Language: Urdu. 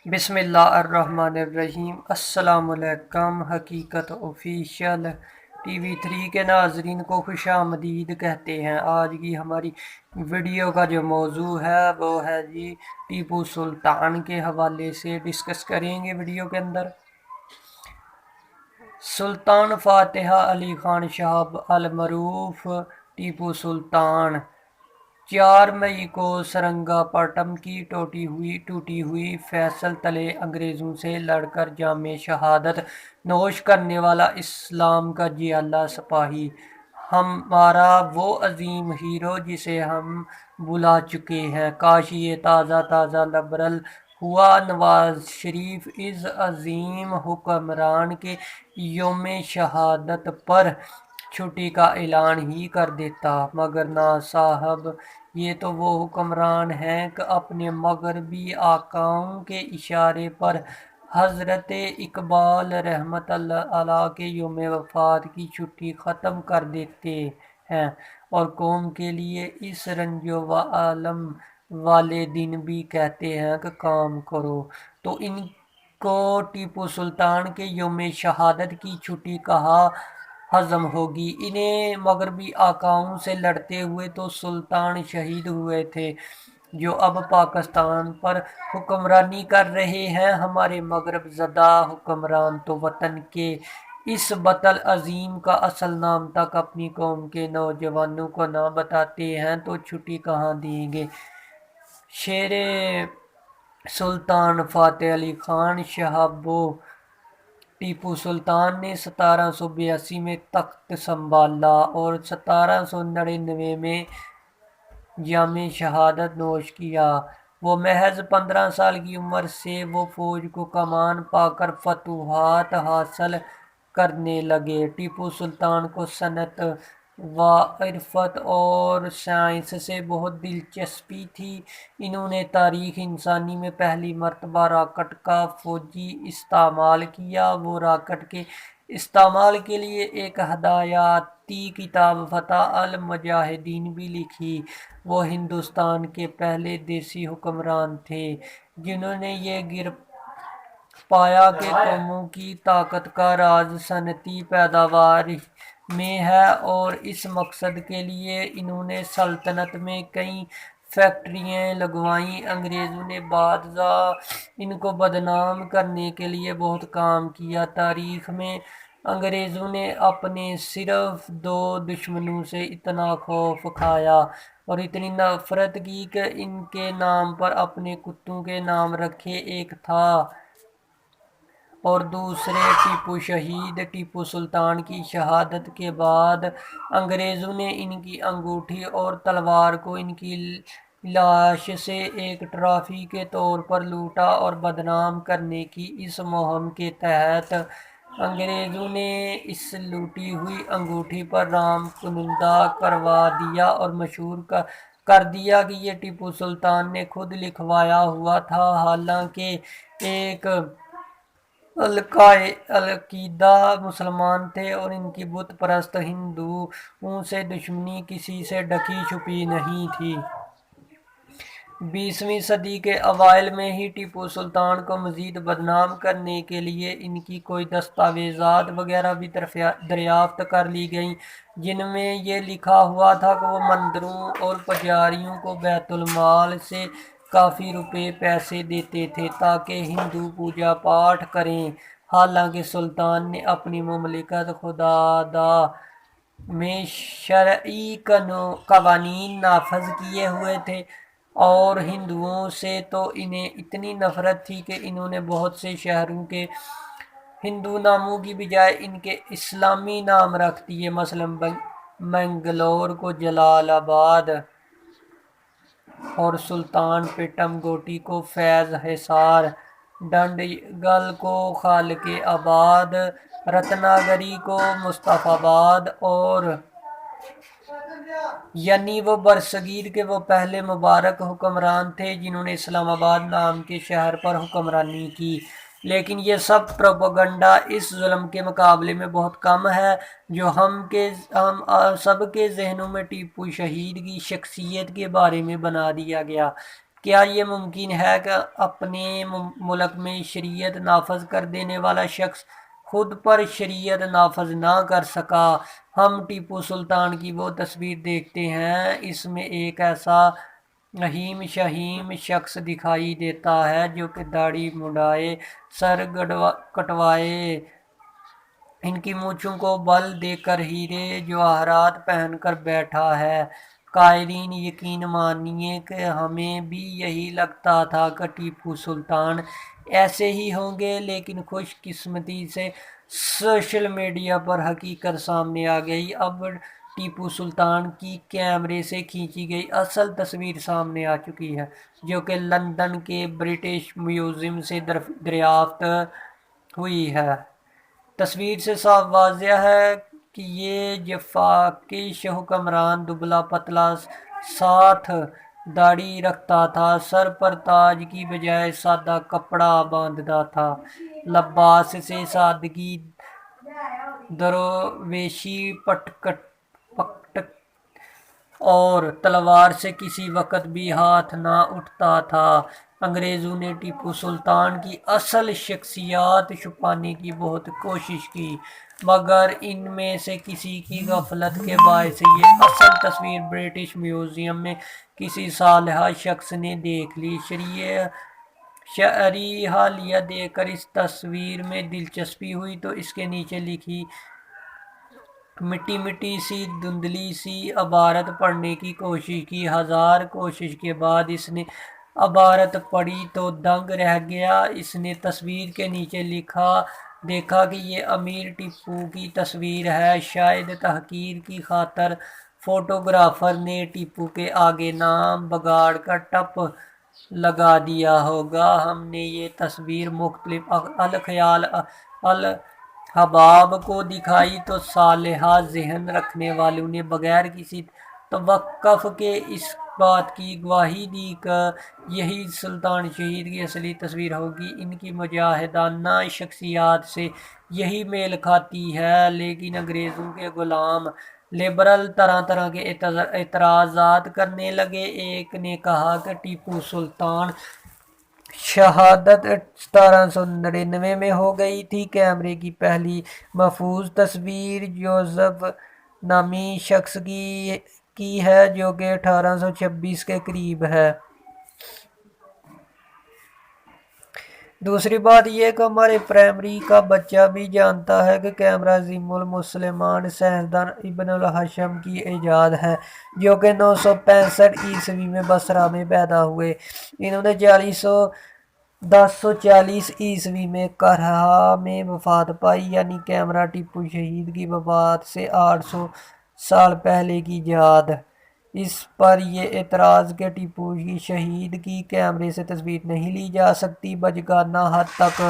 بسم اللہ الرحمن الرحیم۔ السلام علیکم۔ حقیقت آفیشیل ٹی وی 3 کے ناظرین کو خوش آمدید کہتے ہیں۔ آج کی ہماری ویڈیو کا جو موضوع ہے وہ ہے ٹیپو سلطان کے حوالے سے ڈسکس کریں گے ویڈیو کے اندر۔ سلطان فاتح علی خان شہاب المعروف ٹیپو سلطان 4 مئی کو سرنگا پٹم کی ٹوٹی ہوئی فیصل تلے انگریزوں سے لڑ کر جام شہادت نوش کرنے والا اسلام کا جیالہ سپاہی، ہمارا وہ عظیم ہیرو جسے ہم بھلا چکے ہیں، کاش یہ تازہ لبرل ہوا نواز شریف اس عظیم حکمران کے یوم شہادت پر چھٹی کا اعلان ہی کر دیتا، مگر نہ صاحب، یہ تو وہ حکمران ہیں کہ اپنے مغربی آقاؤں کے اشارے پر حضرت اقبال رحمت اللہ علیہ کے یوم وفات کی چھٹی ختم کر دیتے ہیں اور قوم کے لیے اس رنج و الم والے دن بھی کہتے ہیں کہ کام کرو، تو ان کو ٹیپو سلطان کے یوم شہادت کی چھٹی کہاں ہضم ہوگی؟ انہیں مغربی آقاؤں سے لڑتے ہوئے تو سلطان شہید ہوئے تھے جو اب پاکستان پر حکمرانی کر رہے ہیں۔ ہمارے مغرب زدہ حکمران تو وطن کے اس بطل عظیم کا اصل نام تک اپنی قوم کے نوجوانوں کو نہ بتاتے ہیں تو چھٹی کہاں دیں گے؟ شیر سلطان فاتح علی خان شہابو ٹیپو سلطان نے 1782 میں تخت سنبھالا اور 1799 میں جام شہادت نوش کیا۔ وہ محض 15 سال کی عمر سے وہ فوج کو کمان پا کر فتوحات حاصل کرنے لگے۔ ٹیپو سلطان کو صنعت و عرفت اور سائنس سے بہت دلچسپی تھی۔ انہوں نے تاریخ انسانی میں پہلی مرتبہ راکٹ کا فوجی استعمال کیا۔ وہ راکٹ کے استعمال کے لیے ایک ہدایتی کتاب فتح المجاہدین بھی لکھی۔ وہ ہندوستان کے پہلے دیسی حکمران تھے جنہوں نے یہ گر پایا کہ قوموں کی طاقت کا راز صنعتی پیداوار میں ہے، اور اس مقصد کے لیے انہوں نے سلطنت میں کئی فیکٹریاں لگوائیں۔ انگریزوں نے بعض ان کو بدنام کرنے کے لیے بہت کام کیا۔ تاریخ میں انگریزوں نے اپنے صرف 2 دشمنوں سے اتنا خوف کھایا اور اتنی نفرت کی کہ ان کے نام پر اپنے کتوں کے نام رکھے، ایک تھا اور دوسرے ٹیپو۔ شہید ٹیپو سلطان کی شہادت کے بعد انگریزوں نے ان کی انگوٹھی اور تلوار کو ان کی لاش سے ایک ٹرافی کے طور پر لوٹا اور بدنام کرنے کی اس مہم کے تحت انگریزوں نے اس لوٹی ہوئی انگوٹھی پر نام کنندہ کروا دیا اور مشہور کر دیا کہ یہ ٹیپو سلطان نے خود لکھوایا ہوا تھا، حالانکہ ایک العقیدہ مسلمان تھے اور ان کی بت پرست ہندوؤں سے دشمنی کسی سے ڈھکی چھپی نہیں تھی۔ 20ویں صدی کے اوائل میں ہی ٹیپو سلطان کو مزید بدنام کرنے کے لیے ان کی کوئی دستاویزات وغیرہ بھی دریافت کر لی گئیں، جن میں یہ لکھا ہوا تھا کہ وہ مندروں اور پجاریوں کو بیت المال سے کافی روپے پیسے دیتے تھے تاکہ ہندو پوجا پاٹ کریں۔ حالانکہ سلطان نے اپنی مملکت خداداد میں شرعی قوانین نافذ کیے ہوئے تھے، اور ہندوؤں سے تو انہیں اتنی نفرت تھی کہ انہوں نے بہت سے شہروں کے ہندو ناموں کی بجائے ان کے اسلامی نام رکھ دیے، مثلاً منگلور کو جلال آباد اور سلطان پیٹم گوٹی کو فیض حصار، ڈنڈگل کو خالق آباد، رتناگری کو مصطفی آباد، اور یعنی وہ برصغیر کے وہ پہلے مبارک حکمران تھے جنہوں نے اسلام آباد نام کے شہر پر حکمرانی کی۔ لیکن یہ سب پروپیگنڈا اس ظلم کے مقابلے میں بہت کم ہے جو ہم سب کے ذہنوں میں ٹیپو شہید کی شخصیت کے بارے میں بنا دیا گیا۔ کیا یہ ممکن ہے کہ اپنے ملک میں شریعت نافذ کر دینے والا شخص خود پر شریعت نافذ نہ کر سکا؟ ہم ٹیپو سلطان کی وہ تصویر دیکھتے ہیں، اس میں ایک ایسا رحیم شہیم شخص دکھائی دیتا ہے جو کہ داڑھی منڈائے، سر کٹوائے، ان کی مونچھوں کو بل دے کر ہیرے جواہرات پہن کر بیٹھا ہے۔ قائرین یقین مانیے کہ ہمیں بھی یہی لگتا تھا کہ ٹیپو سلطان ایسے ہی ہوں گے، لیکن خوش قسمتی سے سوشل میڈیا پر حقیقت سامنے آ گئی۔ اب ٹیپو سلطان کی کیمرے سے کھینچی گئی اصل تصویر سامنے آ چکی ہے، جو کہ لندن کے برٹش میوزیم سے دریافت ہوئی ہے۔ تصویر سے صاف واضح ہے کہ یہ جفاکش حکمران دبلا پتلا، ساتھ داڑھی رکھتا تھا، سر پر تاج کی بجائے سادہ کپڑا باندھتا تھا، لباس سے سادگی، درویشی، پٹک اور تلوار سے کسی وقت بھی ہاتھ نہ اٹھتا تھا۔ انگریزوں نے ٹیپو سلطان کی اصل شخصیات چھپانے کی بہت کوشش کی، مگر ان میں سے کسی کی غفلت کے باعث یہ اصل تصویر برٹش میوزیم میں کسی صالح شخص نے دیکھ لی۔ شعری حالیہ دیکھ کر اس تصویر میں دلچسپی ہوئی تو اس کے نیچے لکھی مٹی مٹی سی دھندلی سی عبارت پڑھنے کی کوشش کی۔ ہزار کوشش کے بعد اس نے عبارت پڑھی تو دنگ رہ گیا۔ اس نے تصویر کے نیچے دیکھا کہ یہ امیر ٹیپو کی تصویر ہے۔ شاید تحقیر کی خاطر فوٹوگرافر نے ٹیپو کے آگے نام بگاڑ کر ٹپ لگا دیا ہوگا۔ ہم نے یہ تصویر مختلف الخیال الحباب کو دکھائی تو صالحہ ذہن رکھنے والوں نے بغیر کسی توقف کے اس بات کی گواہی دی کہ یہی سلطان شہید کی اصلی تصویر ہوگی۔ ان کی مجاہدانہ شخصیات سے یہی میل کھاتی ہے، لیکن انگریزوں کے غلام لبرل طرح طرح کے اعتراضات کرنے لگے۔ ایک نے کہا کہ ٹیپو سلطان شہادت 1799 میں ہو گئی تھی۔ کیمرے کی پہلی محفوظ تصویر جوزف نامی شخص کی ہے جو کہ 1826 کے قریب ہے۔ دوسری بات یہ کہ ہمارے پرائمری کا بچہ بھی جانتا ہے کہ کیمرہ عظیم المسلمان سائنسدان ابن الہاشم کی ایجاد ہے، جو کہ 965 میں بصرہ میں پیدا ہوئے۔ انہوں نے 1040 میں قاہرہ میں وفات پائی، یعنی کیمرہ ٹیپو شہید کی وفات سے 800 سال پہلے کی ایجاد۔ اس پر یہ اعتراض کہ ٹیپو شہید کی کیمرے سے تصویر نہیں لی جا سکتی، بچگانہ حد تک